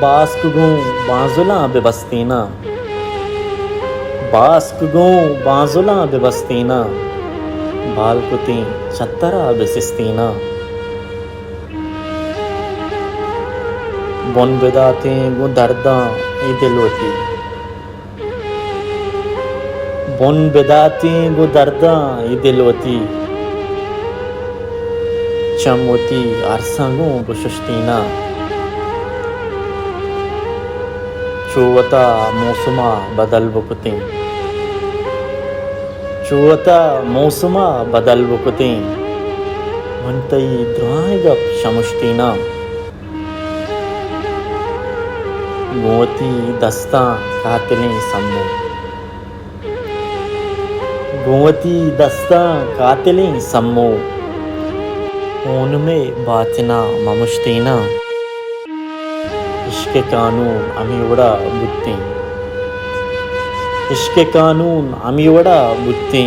बास्कगों बाजुला बेबस्तीना बास्कगों बाजुला बेबस्तीना बालकुती चत्तरा बेसिस्तीना बन बेदाते गो दर्दा इदिलोती बन बेदाते गो दर्दा इदिलोती चमोती अरसंगों बुशुश्तीना चुवता मौसमा बदल बुकते चुवता मौसमा बदल बुकते मनतई द्रायगप शमुश्तीना गोती दस्ता कातिलें सम्मो गोती दस्ता कातिलें सम्मो उनमें बातना ममुश्तीना इश्क कानून अमीवड़ा बुत्ती इश्क कानून अमीवड़ा बुत्ती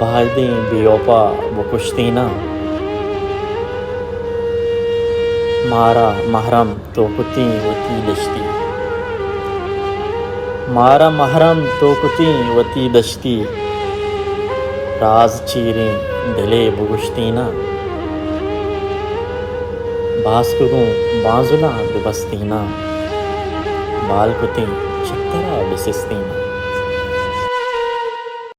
बायदें बेओपा बुकुश्तीना मारा महरम तो कुती वती दश्ती मारा महरम तो कुती वती दश्ती राज चीरें दिले बुगुश्तीना बास्कगों बाजुला बेबस्तीना बालकुती चत्तरा बेसिस्तीना।